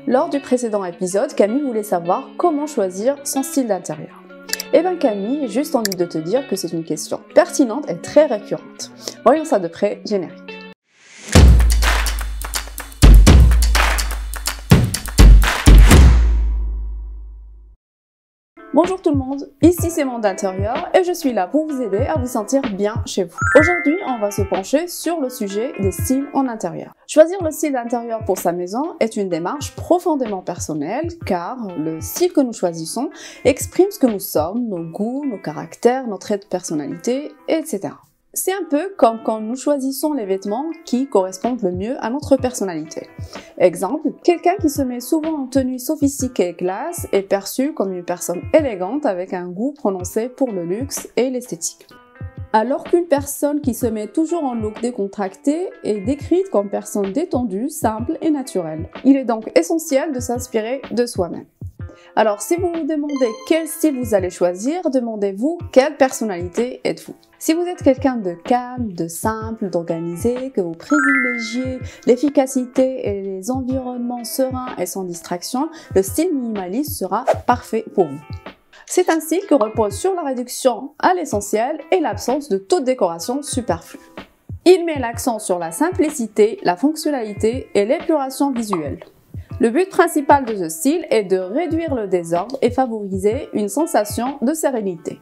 Lors du précédent épisode, Camille voulait savoir comment choisir son style d'intérieur. Eh bien Camille, j'ai juste envie de te dire que c'est une question pertinente et très récurrente. Voyons ça de près, générique. Bonjour tout le monde, ici c'est Monde Intérieur et je suis là pour vous aider à vous sentir bien chez vous. Aujourd'hui, on va se pencher sur le sujet des styles en intérieur. Choisir le style d'intérieur pour sa maison est une démarche profondément personnelle car le style que nous choisissons exprime ce que nous sommes, nos goûts, nos caractères, notre trait de personnalité, etc. C'est un peu comme quand nous choisissons les vêtements qui correspondent le mieux à notre personnalité. Exemple, quelqu'un qui se met souvent en tenue sophistiquée et classe est perçu comme une personne élégante avec un goût prononcé pour le luxe et l'esthétique. Alors qu'une personne qui se met toujours en look décontracté est décrite comme personne détendue, simple et naturelle. Il est donc essentiel de s'inspirer de soi-même. Alors, si vous vous demandez quel style vous allez choisir, demandez-vous quelle personnalité êtes-vous. Si vous êtes quelqu'un de calme, de simple, d'organisé, que vous privilégiez l'efficacité et les environnements sereins et sans distraction, le style minimaliste sera parfait pour vous. C'est un style qui repose sur la réduction à l'essentiel et l'absence de toute décoration superflue. Il met l'accent sur la simplicité, la fonctionnalité et l'épuration visuelle. Le but principal de ce style est de réduire le désordre et favoriser une sensation de sérénité.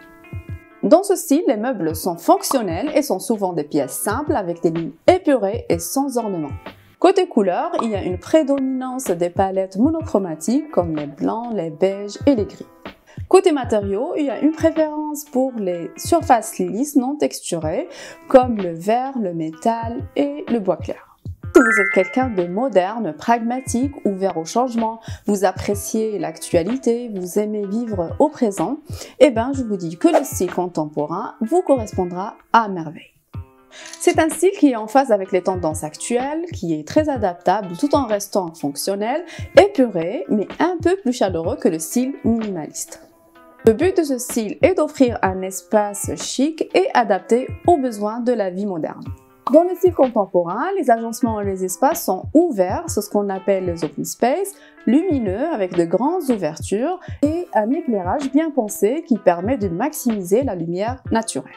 Dans ce style, les meubles sont fonctionnels et sont souvent des pièces simples avec des lignes épurées et sans ornement. Côté couleur, il y a une prédominance des palettes monochromatiques comme les blancs, les beiges et les gris. Côté matériaux, il y a une préférence pour les surfaces lisses non texturées comme le verre, le métal et le bois clair. Si vous êtes quelqu'un de moderne, pragmatique, ouvert au changement, vous appréciez l'actualité, vous aimez vivre au présent, eh bien je vous dis que le style contemporain vous correspondra à merveille. C'est un style qui est en phase avec les tendances actuelles, qui est très adaptable tout en restant fonctionnel, épuré, mais un peu plus chaleureux que le style minimaliste. Le but de ce style est d'offrir un espace chic et adapté aux besoins de la vie moderne. Dans le style contemporain, les agencements et les espaces sont ouverts, c'est ce qu'on appelle les open space, lumineux avec de grandes ouvertures et un éclairage bien pensé qui permet de maximiser la lumière naturelle.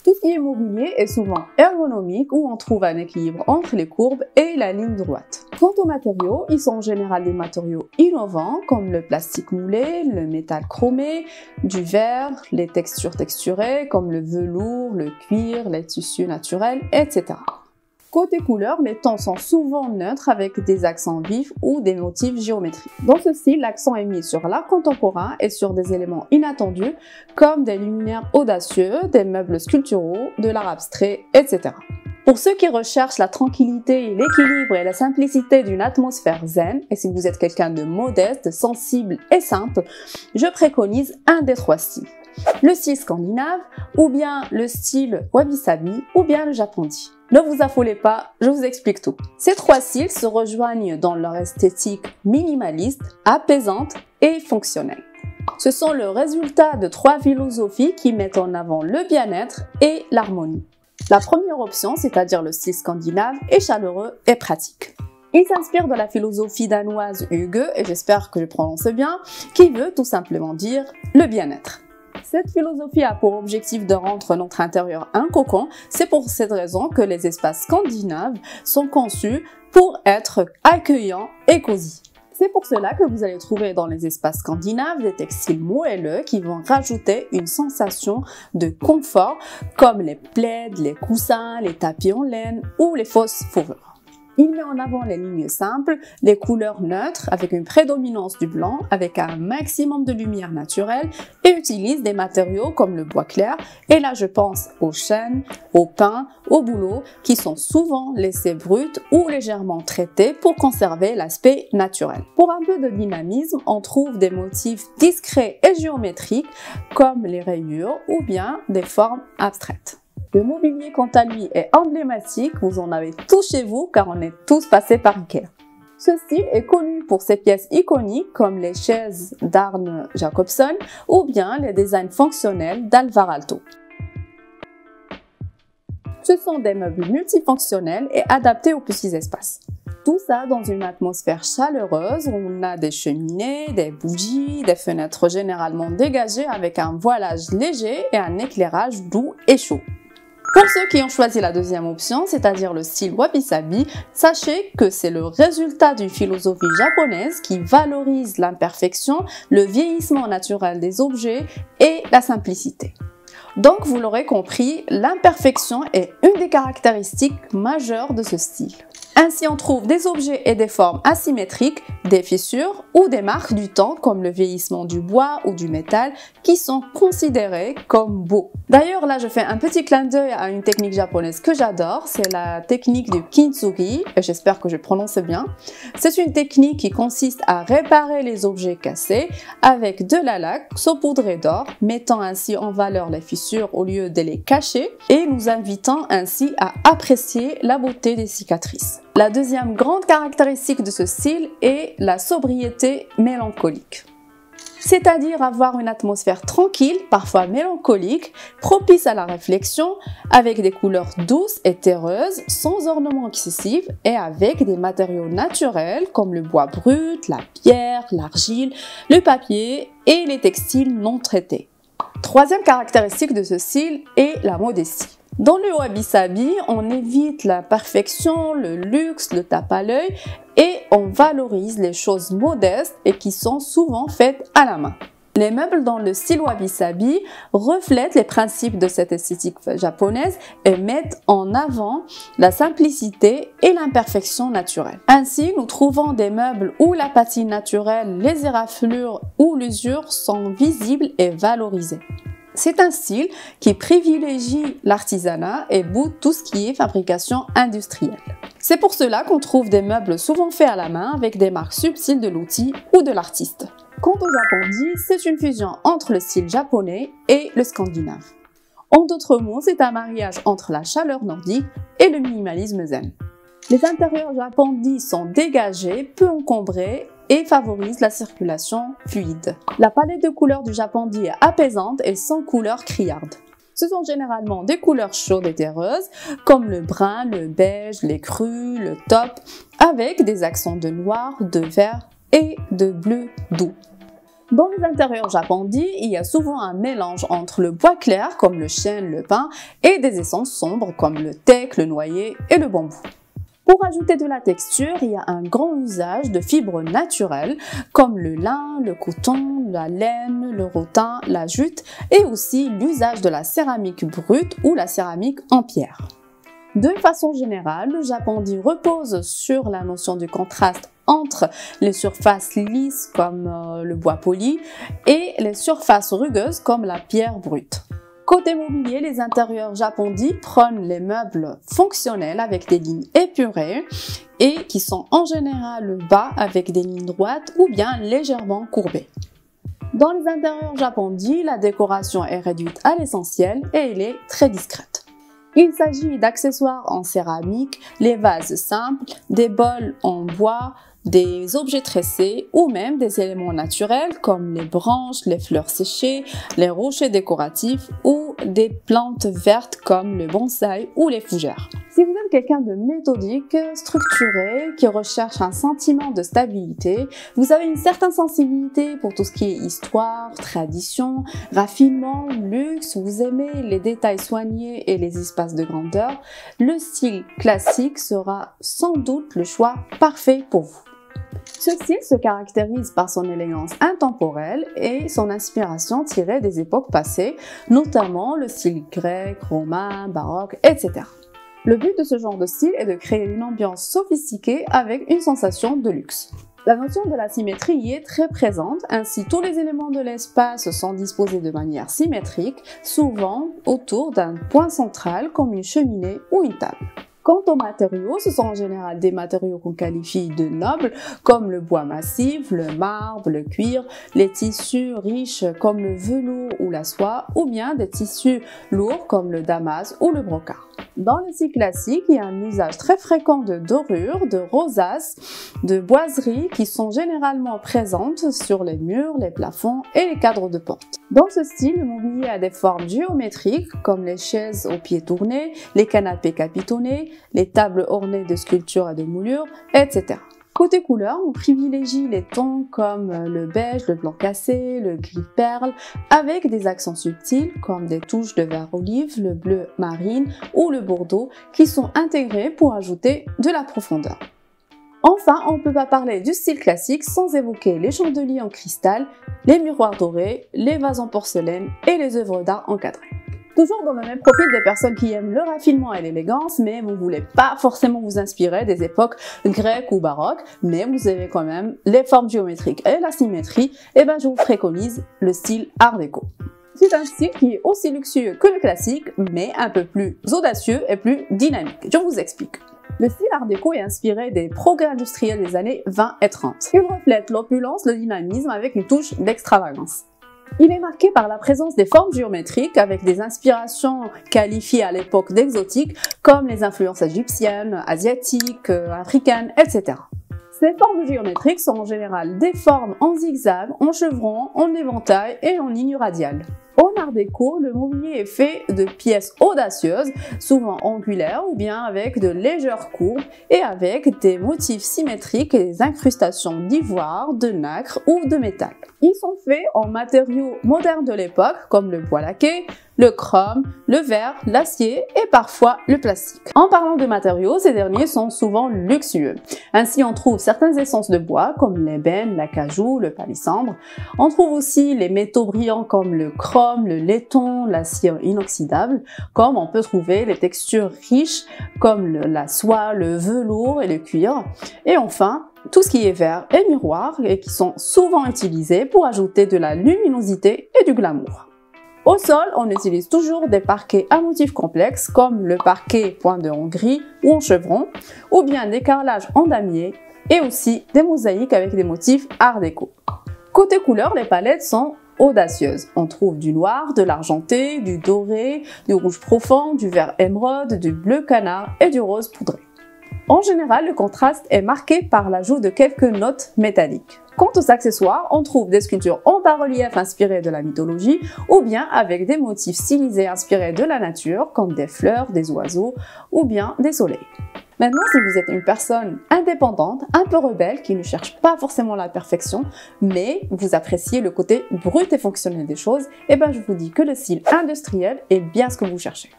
Tout ce qui est mobilier est souvent ergonomique où on trouve un équilibre entre les courbes et la ligne droite. Quant aux matériaux, ils sont en général des matériaux innovants comme le plastique moulé, le métal chromé, du verre, les textures texturées comme le velours, le cuir, les tissus naturels, etc. Côté couleur, les tons sont souvent neutres avec des accents vifs ou des motifs géométriques. Dans ce style, l'accent est mis sur l'art contemporain et sur des éléments inattendus comme des luminaires audacieux, des meubles sculpturaux, de l'art abstrait, etc. Pour ceux qui recherchent la tranquillité, l'équilibre et la simplicité d'une atmosphère zen, et si vous êtes quelqu'un de modeste, sensible et simple, je préconise un des trois styles. Le style scandinave, ou bien le style wabi-sabi, ou bien le japondi. Ne vous affolez pas, je vous explique tout. Ces trois styles se rejoignent dans leur esthétique minimaliste, apaisante et fonctionnelle. Ce sont le résultat de trois philosophies qui mettent en avant le bien-être et l'harmonie. La première option, c'est-à-dire le style scandinave, est chaleureux et pratique. Il s'inspire de la philosophie danoise Hygge, et j'espère que je prononce bien, qui veut tout simplement dire le bien-être. Cette philosophie a pour objectif de rendre notre intérieur un cocon. C'est pour cette raison que les espaces scandinaves sont conçus pour être accueillants et cosy. C'est pour cela que vous allez trouver dans les espaces scandinaves des textiles moelleux qui vont rajouter une sensation de confort comme les plaids, les coussins, les tapis en laine ou les fausses fourrures. Il met en avant les lignes simples, les couleurs neutres avec une prédominance du blanc avec un maximum de lumière naturelle et utilise des matériaux comme le bois clair et là je pense au chêne, au pin, au bouleau qui sont souvent laissés bruts ou légèrement traités pour conserver l'aspect naturel. Pour un peu de dynamisme, on trouve des motifs discrets et géométriques comme les rayures ou bien des formes abstraites. Le mobilier, quant à lui, est emblématique, vous en avez tous chez vous car on est tous passés par Ikea. Ce style est connu pour ses pièces iconiques comme les chaises d'Arne Jacobson ou bien les designs fonctionnels d'Alvar Aalto. Ce sont des meubles multifonctionnels et adaptés aux petits espaces. Tout ça dans une atmosphère chaleureuse où on a des cheminées, des bougies, des fenêtres généralement dégagées avec un voilage léger et un éclairage doux et chaud. Pour ceux qui ont choisi la deuxième option, c'est-à-dire le style wabi-sabi, sachez que c'est le résultat d'une philosophie japonaise qui valorise l'imperfection, le vieillissement naturel des objets et la simplicité. Donc, vous l'aurez compris, l'imperfection est une des caractéristiques majeures de ce style. Ainsi, on trouve des objets et des formes asymétriques, des fissures ou des marques du temps comme le vieillissement du bois ou du métal qui sont considérés comme beaux. D'ailleurs, là, je fais un petit clin d'œil à une technique japonaise que j'adore, c'est la technique du kintsugi, et j'espère que je prononce bien. C'est une technique qui consiste à réparer les objets cassés avec de la laque saupoudrée d'or, mettant ainsi en valeur les fissures au lieu de les cacher et nous invitant ainsi à apprécier la beauté des cicatrices. La deuxième grande caractéristique de ce style est la sobriété mélancolique. C'est-à-dire avoir une atmosphère tranquille, parfois mélancolique, propice à la réflexion, avec des couleurs douces et terreuses, sans ornements excessifs et avec des matériaux naturels comme le bois brut, la pierre, l'argile, le papier et les textiles non traités. Troisième caractéristique de ce style est la modestie. Dans le wabi-sabi, on évite la perfection, le luxe, le tape à l'œil et on valorise les choses modestes et qui sont souvent faites à la main. Les meubles dans le style wabi-sabi reflètent les principes de cette esthétique japonaise et mettent en avant la simplicité et l'imperfection naturelle. Ainsi, nous trouvons des meubles où la patine naturelle, les éraflures ou l'usure sont visibles et valorisées. C'est un style qui privilégie l'artisanat et boude tout ce qui est fabrication industrielle. C'est pour cela qu'on trouve des meubles souvent faits à la main avec des marques subtiles de l'outil ou de l'artiste. Quant au japandi, c'est une fusion entre le style japonais et le scandinave. En d'autres mots, c'est un mariage entre la chaleur nordique et le minimalisme zen. Les intérieurs japandi sont dégagés, peu encombrés et favorisent la circulation fluide. La palette de couleurs du japandi est apaisante et sans couleurs criardes. Ce sont généralement des couleurs chaudes et terreuses comme le brun, le beige, les crus, le taupe, avec des accents de noir, de vert et de bleu doux. Dans les intérieurs japandi, il y a souvent un mélange entre le bois clair comme le chêne, le pin et des essences sombres comme le teck, le noyer et le bambou. Pour ajouter de la texture, il y a un grand usage de fibres naturelles comme le lin, le coton, la laine, le rotin, la jute et aussi l'usage de la céramique brute ou la céramique en pierre. De façon générale, le japandi repose sur la notion du contraste entre les surfaces lisses comme le bois poli et les surfaces rugueuses comme la pierre brute. Côté mobilier, les intérieurs japandi prônent les meubles fonctionnels avec des lignes épurées et qui sont en général bas avec des lignes droites ou bien légèrement courbées. Dans les intérieurs japandi, la décoration est réduite à l'essentiel et elle est très discrète. Il s'agit d'accessoires en céramique, les vases simples, des bols en bois, des objets tressés ou même des éléments naturels comme les branches, les fleurs séchées, les rochers décoratifs ou des plantes vertes comme le bonsaï ou les fougères. Si vous êtes quelqu'un de méthodique, structuré, qui recherche un sentiment de stabilité, vous avez une certaine sensibilité pour tout ce qui est histoire, tradition, raffinement, luxe, vous aimez les détails soignés et les espaces de grandeur, le style classique sera sans doute le choix parfait pour vous. Ce style se caractérise par son élégance intemporelle et son inspiration tirée des époques passées, notamment le style grec, romain, baroque, etc. Le but de ce genre de style est de créer une ambiance sophistiquée avec une sensation de luxe. La notion de la symétrie y est très présente, ainsi tous les éléments de l'espace sont disposés de manière symétrique, souvent autour d'un point central comme une cheminée ou une table. Quant aux matériaux, ce sont en général des matériaux qu'on qualifie de nobles, comme le bois massif, le marbre, le cuir, les tissus riches comme le velours ou la soie, ou bien des tissus lourds comme le damas ou le brocart. Dans le style classique, il y a un usage très fréquent de dorures, de rosaces, de boiseries qui sont généralement présentes sur les murs, les plafonds et les cadres de porte. Dans ce style, le mobilier a des formes géométriques comme les chaises aux pieds tournés, les canapés capitonnés, les tables ornées de sculptures et de moulures, etc. Côté couleur, on privilégie les tons comme le beige, le blanc cassé, le gris perle, avec des accents subtils comme des touches de vert olive, le bleu marine ou le bordeaux qui sont intégrés pour ajouter de la profondeur. Enfin, on ne peut pas parler du style classique sans évoquer les chandeliers en cristal, les miroirs dorés, les vases en porcelaine et les œuvres d'art encadrées. Toujours dans le même profil des personnes qui aiment le raffinement et l'élégance, mais vous ne voulez pas forcément vous inspirer des époques grecques ou baroques, mais vous avez quand même les formes géométriques et la symétrie, et ben je vous préconise le style Art déco. C'est un style qui est aussi luxueux que le classique, mais un peu plus audacieux et plus dynamique. Je vous explique. Le style Art déco est inspiré des progrès industriels des années 20 et 30. Il reflète l'opulence, le dynamisme avec une touche d'extravagance. Il est marqué par la présence des formes géométriques avec des inspirations qualifiées à l'époque d'exotiques comme les influences égyptiennes, asiatiques, africaines, etc. Ces formes géométriques sont en général des formes en zigzag, en chevron, en éventail et en ligne radiale. En art déco, le mobilier est fait de pièces audacieuses, souvent angulaires ou bien avec de légères courbes et avec des motifs symétriques et des incrustations d'ivoire, de nacre ou de métal. Ils sont faits en matériaux modernes de l'époque comme le bois laqué, le chrome, le verre, l'acier et parfois le plastique. En parlant de matériaux, ces derniers sont souvent luxueux. Ainsi, on trouve certaines essences de bois comme l'ébène, l'acajou, le palissandre. On trouve aussi les métaux brillants comme le chrome, le laiton, l'acier inoxydable, comme on peut trouver les textures riches comme la soie, le velours et le cuir. Et enfin, tout ce qui est verre et miroir et qui sont souvent utilisés pour ajouter de la luminosité et du glamour. Au sol, on utilise toujours des parquets à motifs complexes comme le parquet point de Hongrie ou en chevron, ou bien des carrelages en damier et aussi des mosaïques avec des motifs art déco. Côté couleur, les palettes sont audacieuses. On trouve du noir, de l'argenté, du doré, du rouge profond, du vert émeraude, du bleu canard et du rose poudré. En général, le contraste est marqué par l'ajout de quelques notes métalliques. Quant aux accessoires, on trouve des sculptures en bas-relief inspirées de la mythologie ou bien avec des motifs stylisés inspirés de la nature comme des fleurs, des oiseaux ou bien des soleils. Maintenant, si vous êtes une personne indépendante, un peu rebelle, qui ne cherche pas forcément la perfection, mais vous appréciez le côté brut et fonctionnel des choses, eh ben je vous dis que le style industriel est bien ce que vous cherchez.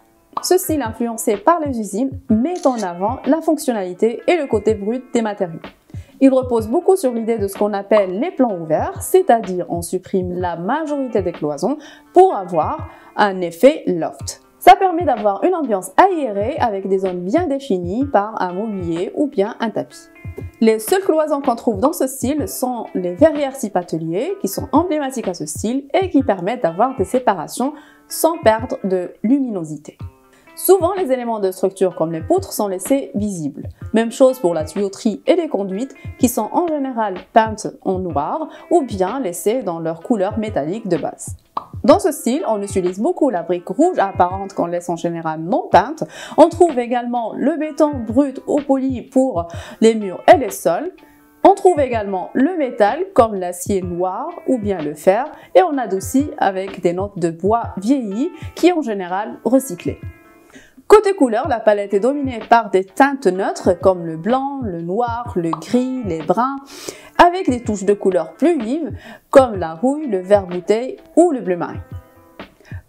Ce style influencé par les usines met en avant la fonctionnalité et le côté brut des matériaux. Il repose beaucoup sur l'idée de ce qu'on appelle les plans ouverts, c'est-à-dire on supprime la majorité des cloisons pour avoir un effet loft. Ça permet d'avoir une ambiance aérée avec des zones bien définies par un mobilier ou bien un tapis. Les seules cloisons qu'on trouve dans ce style sont les verrières type atelier qui sont emblématiques à ce style et qui permettent d'avoir des séparations sans perdre de luminosité. Souvent, les éléments de structure comme les poutres sont laissés visibles. Même chose pour la tuyauterie et les conduites qui sont en général peintes en noir ou bien laissées dans leur couleur métallique de base. Dans ce style, on utilise beaucoup la brique rouge apparente qu'on laisse en général non peinte. On trouve également le béton brut ou poli pour les murs et les sols. On trouve également le métal comme l'acier noir ou bien le fer et on adoucit avec des notes de bois vieilli qui est en général recyclé. Côté couleur, la palette est dominée par des teintes neutres comme le blanc, le noir, le gris, les bruns, avec des touches de couleurs plus vives comme la rouille, le vert bouteille ou le bleu marine.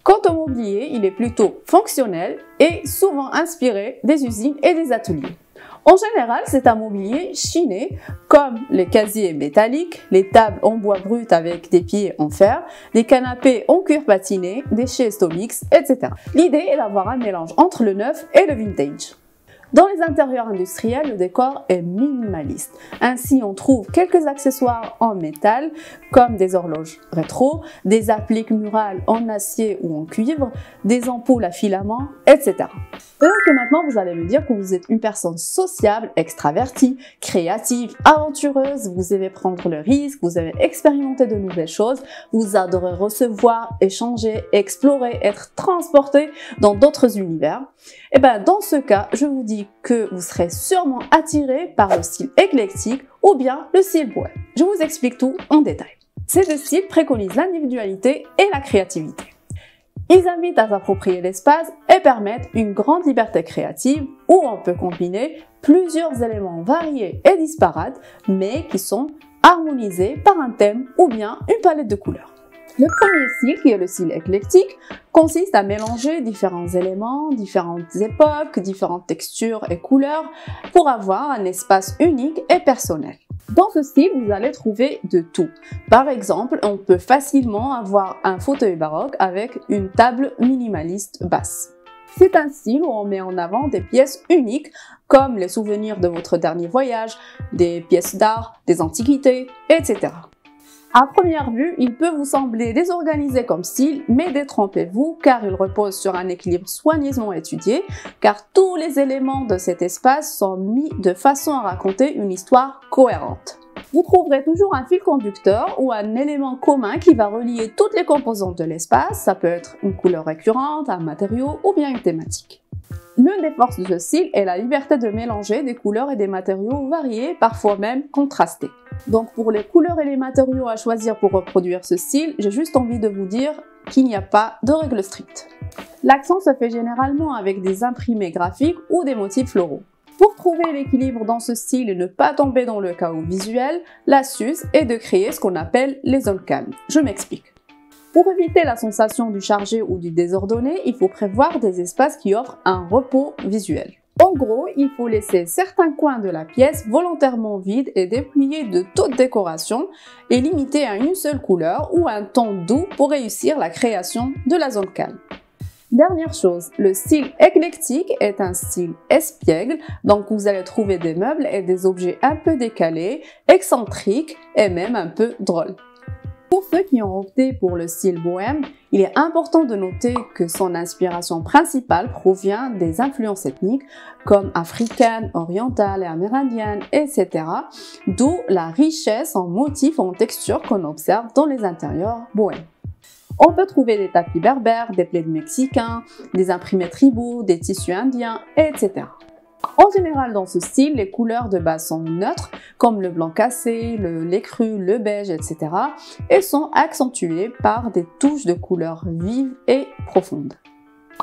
Quant au mobilier, il est plutôt fonctionnel et souvent inspiré des usines et des ateliers. En général, c'est un mobilier chiné, comme les casiers métalliques, les tables en bois brut avec des pieds en fer, des canapés en cuir patiné, des chaises Tomix, etc. L'idée est d'avoir un mélange entre le neuf et le vintage. Dans les intérieurs industriels, le décor est minimaliste. Ainsi, on trouve quelques accessoires en métal, comme des horloges rétro, des appliques murales en acier ou en cuivre, des ampoules à filaments, etc. Peut-être que maintenant, vous allez me dire que vous êtes une personne sociable, extravertie, créative, aventureuse, vous aimez prendre le risque, vous aimez expérimenter de nouvelles choses, vous adorez recevoir, échanger, explorer, être transporté dans d'autres univers. Et bien, dans ce cas, je vous dis que vous serez sûrement attiré par le style éclectique ou bien le style bohème. Je vous explique tout en détail. Ces deux styles préconisent l'individualité et la créativité. Ils invitent à s'approprier l'espace et permettent une grande liberté créative où on peut combiner plusieurs éléments variés et disparates, mais qui sont harmonisés par un thème ou bien une palette de couleurs. Le premier style, qui est le style éclectique, consiste à mélanger différents éléments, différentes époques, différentes textures et couleurs pour avoir un espace unique et personnel. Dans ce style, vous allez trouver de tout. Par exemple, on peut facilement avoir un fauteuil baroque avec une table minimaliste basse. C'est un style où on met en avant des pièces uniques comme les souvenirs de votre dernier voyage, des pièces d'art, des antiquités, etc. À première vue, il peut vous sembler désorganisé comme style, mais détrompez-vous car il repose sur un équilibre soigneusement étudié, car tous les éléments de cet espace sont mis de façon à raconter une histoire cohérente. Vous trouverez toujours un fil conducteur ou un élément commun qui va relier toutes les composantes de l'espace. Ça peut être une couleur récurrente, un matériau ou bien une thématique. L'une des forces de ce style est la liberté de mélanger des couleurs et des matériaux variés, parfois même contrastés. Donc pour les couleurs et les matériaux à choisir pour reproduire ce style, j'ai juste envie de vous dire qu'il n'y a pas de règle stricte. L'accent se fait généralement avec des imprimés graphiques ou des motifs floraux. Pour trouver l'équilibre dans ce style et ne pas tomber dans le chaos visuel, l'astuce est de créer ce qu'on appelle les zones calmes. Je m'explique. Pour éviter la sensation du chargé ou du désordonné, il faut prévoir des espaces qui offrent un repos visuel. En gros, il faut laisser certains coins de la pièce volontairement vides et dépouillés de toute décoration et limiter à une seule couleur ou un ton doux pour réussir la création de la zone calme. Dernière chose, le style éclectique est un style espiègle, donc vous allez trouver des meubles et des objets un peu décalés, excentriques et même un peu drôles. Pour ceux qui ont opté pour le style bohème, il est important de noter que son inspiration principale provient des influences ethniques comme africaines, orientales et amérindiennes, etc. D'où la richesse en motifs et en textures qu'on observe dans les intérieurs bohèmes. On peut trouver des tapis berbères, des plaids mexicains, des imprimés tribaux, des tissus indiens, etc. En général, dans ce style, les couleurs de base sont neutres, comme le blanc cassé, le lait cru, le beige, etc. et sont accentuées par des touches de couleurs vives et profondes.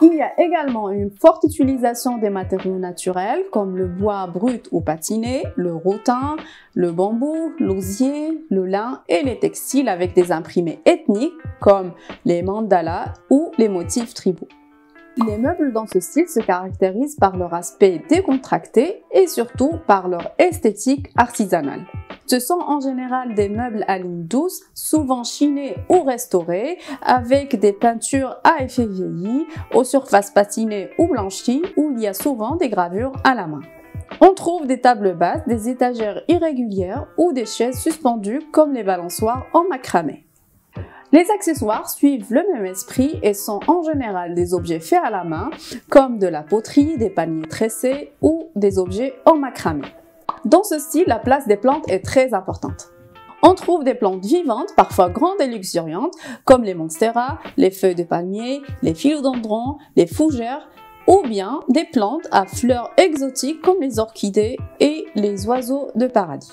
Il y a également une forte utilisation des matériaux naturels, comme le bois brut ou patiné, le rotin, le bambou, l'osier, le lin et les textiles avec des imprimés ethniques, comme les mandalas ou les motifs tribaux. Les meubles dans ce style se caractérisent par leur aspect décontracté et surtout par leur esthétique artisanale. Ce sont en général des meubles à ligne douce, souvent chinés ou restaurés, avec des peintures à effet vieilli, aux surfaces patinées ou blanchies, où il y a souvent des gravures à la main. On trouve des tables basses, des étagères irrégulières ou des chaises suspendues comme les balançoires en macramé. Les accessoires suivent le même esprit et sont en général des objets faits à la main, comme de la poterie, des paniers tressés ou des objets en macramé. Dans ce style, la place des plantes est très importante. On trouve des plantes vivantes, parfois grandes et luxuriantes, comme les monsteras, les feuilles de palmier, les philodendrons, les fougères, ou bien des plantes à fleurs exotiques comme les orchidées et les oiseaux de paradis.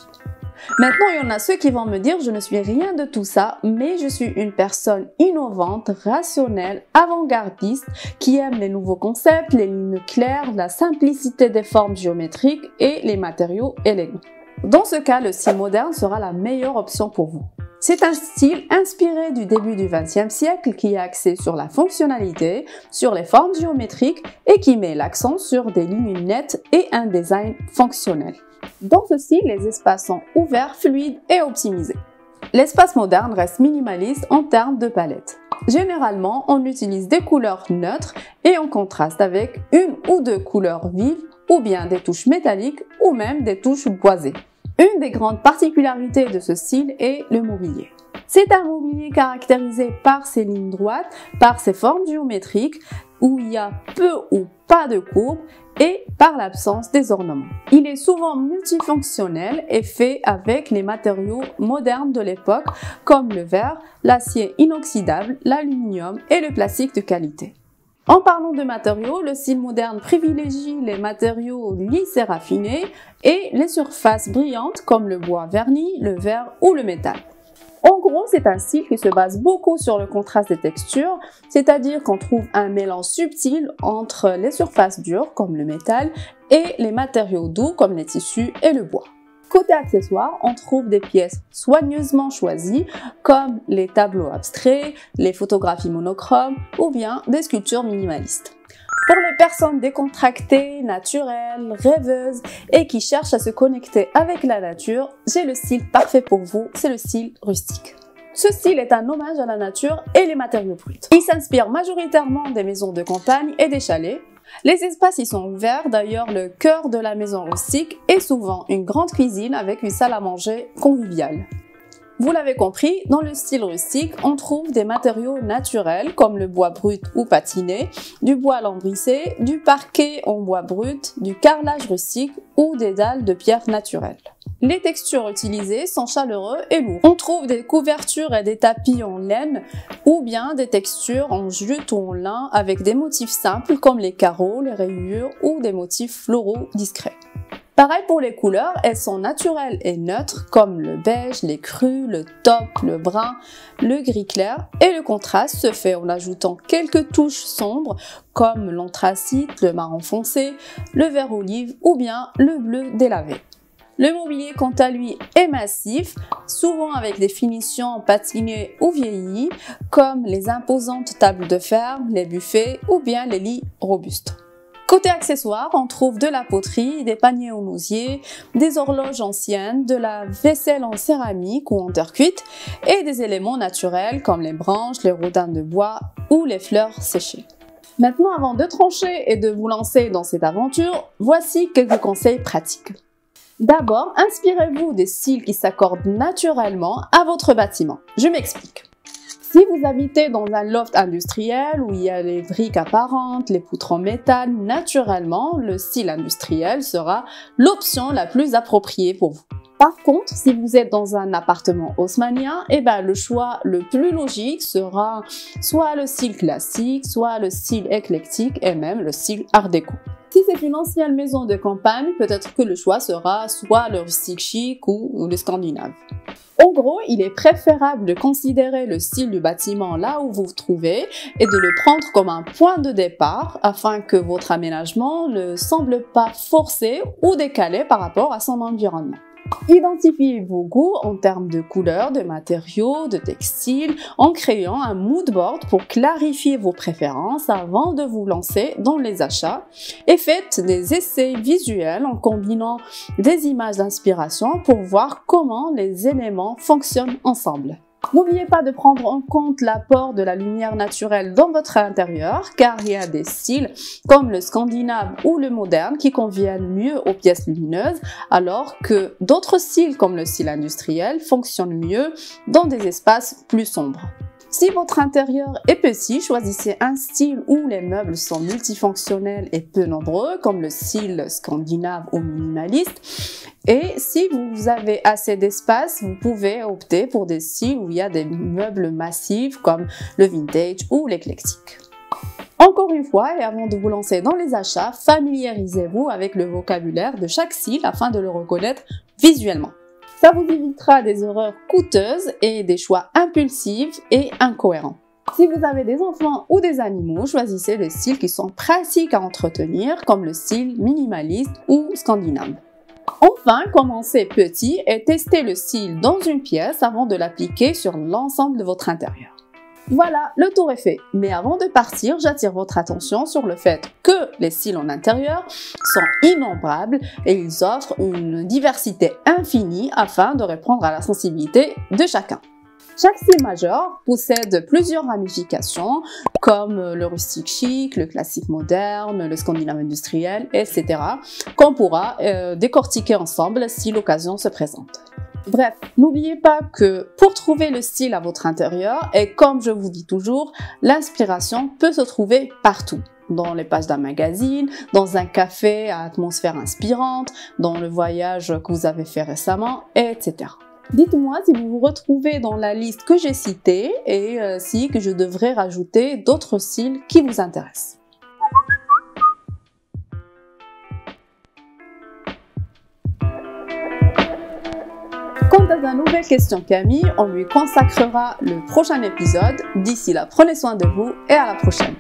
Maintenant, il y en a ceux qui vont me dire « je ne suis rien de tout ça, mais je suis une personne innovante, rationnelle, avant-gardiste, qui aime les nouveaux concepts, les lignes claires, la simplicité des formes géométriques et les matériaux élégants ». Dans ce cas, le style moderne sera la meilleure option pour vous. C'est un style inspiré du début du XXe siècle qui est axé sur la fonctionnalité, sur les formes géométriques et qui met l'accent sur des lignes nettes et un design fonctionnel. Dans ce style, les espaces sont ouverts, fluides et optimisés. L'espace moderne reste minimaliste en termes de palette. Généralement, on utilise des couleurs neutres et en contraste avec une ou deux couleurs vives ou bien des touches métalliques ou même des touches boisées. Une des grandes particularités de ce style est le mobilier. C'est un mobilier caractérisé par ses lignes droites, par ses formes géométriques, où il y a peu ou pas de courbes et par l'absence des ornements. Il est souvent multifonctionnel et fait avec les matériaux modernes de l'époque comme le verre, l'acier inoxydable, l'aluminium et le plastique de qualité. En parlant de matériaux, le style moderne privilégie les matériaux lisses et raffinés et les surfaces brillantes comme le bois verni, le verre ou le métal. En gros, c'est un style qui se base beaucoup sur le contraste des textures, c'est-à-dire qu'on trouve un mélange subtil entre les surfaces dures, comme le métal, et les matériaux doux, comme les tissus et le bois. Côté accessoires, on trouve des pièces soigneusement choisies, comme les tableaux abstraits, les photographies monochromes ou bien des sculptures minimalistes. Pour les personnes décontractées, naturelles, rêveuses et qui cherchent à se connecter avec la nature, j'ai le style parfait pour vous, c'est le style rustique. Ce style est un hommage à la nature et les matériaux bruts. Il s'inspire majoritairement des maisons de campagne et des chalets. Les espaces y sont ouverts, d'ailleurs le cœur de la maison rustique est souvent une grande cuisine avec une salle à manger conviviale. Vous l'avez compris, dans le style rustique, on trouve des matériaux naturels comme le bois brut ou patiné, du bois lambrissé, du parquet en bois brut, du carrelage rustique ou des dalles de pierre naturelles. Les textures utilisées sont chaleureuses et lourdes. On trouve des couvertures et des tapis en laine ou bien des textures en jute ou en lin avec des motifs simples comme les carreaux, les rayures ou des motifs floraux discrets. Pareil pour les couleurs, elles sont naturelles et neutres comme le beige, les crus, le taupe, le brun, le gris clair et le contraste se fait en ajoutant quelques touches sombres comme l'anthracite, le marron foncé, le vert olive ou bien le bleu délavé. Le mobilier quant à lui est massif, souvent avec des finitions patinées ou vieillies comme les imposantes tables de fer, les buffets ou bien les lits robustes. Côté accessoires, on trouve de la poterie, des paniers en osier, des horloges anciennes, de la vaisselle en céramique ou en terre cuite et des éléments naturels comme les branches, les rodins de bois ou les fleurs séchées. Maintenant, avant de trancher et de vous lancer dans cette aventure, voici quelques conseils pratiques. D'abord, inspirez-vous des styles qui s'accordent naturellement à votre bâtiment. Je m'explique. Si vous habitez dans un loft industriel où il y a les briques apparentes, les poutres en métal, naturellement, le style industriel sera l'option la plus appropriée pour vous. Par contre, si vous êtes dans un appartement haussmannien, le choix le plus logique sera soit le style classique, soit le style éclectique et même le style art déco. Si c'est une ancienne maison de campagne, peut-être que le choix sera soit le rustique chic ou le scandinave. En gros, il est préférable de considérer le style du bâtiment là où vous vous trouvez et de le prendre comme un point de départ afin que votre aménagement ne semble pas forcé ou décalé par rapport à son environnement. Identifiez vos goûts en termes de couleurs, de matériaux, de textiles, en créant un mood board pour clarifier vos préférences avant de vous lancer dans les achats et faites des essais visuels en combinant des images d'inspiration pour voir comment les éléments fonctionnent ensemble. N'oubliez pas de prendre en compte l'apport de la lumière naturelle dans votre intérieur, car il y a des styles comme le scandinave ou le moderne qui conviennent mieux aux pièces lumineuses, alors que d'autres styles comme le style industriel fonctionnent mieux dans des espaces plus sombres. Si votre intérieur est petit, choisissez un style où les meubles sont multifonctionnels et peu nombreux, comme le style scandinave ou minimaliste. Et si vous avez assez d'espace, vous pouvez opter pour des styles où il y a des meubles massifs comme le vintage ou l'éclectique. Encore une fois, et avant de vous lancer dans les achats, familiarisez-vous avec le vocabulaire de chaque style afin de le reconnaître visuellement. Ça vous évitera des erreurs coûteuses et des choix impulsifs et incohérents. Si vous avez des enfants ou des animaux, choisissez des styles qui sont pratiques à entretenir, comme le style minimaliste ou scandinave. Enfin, commencez petit et testez le style dans une pièce avant de l'appliquer sur l'ensemble de votre intérieur. Voilà, le tour est fait. Mais avant de partir, j'attire votre attention sur le fait que les styles en intérieur sont innombrables et ils offrent une diversité infinie afin de répondre à la sensibilité de chacun. Chaque style majeur possède plusieurs ramifications comme le rustique chic, le classique moderne, le scandinave industriel, etc. qu'on pourra décortiquer ensemble si l'occasion se présente. Bref, n'oubliez pas que pour trouver le style à votre intérieur, et comme je vous dis toujours, l'inspiration peut se trouver partout. Dans les pages d'un magazine, dans un café à atmosphère inspirante, dans le voyage que vous avez fait récemment, etc. Dites-moi si vous vous retrouvez dans la liste que j'ai citée et si que je devrais rajouter d'autres styles qui vous intéressent. Quant à avez de nouvelles questions Camille, on lui consacrera le prochain épisode. D'ici là, prenez soin de vous et à la prochaine.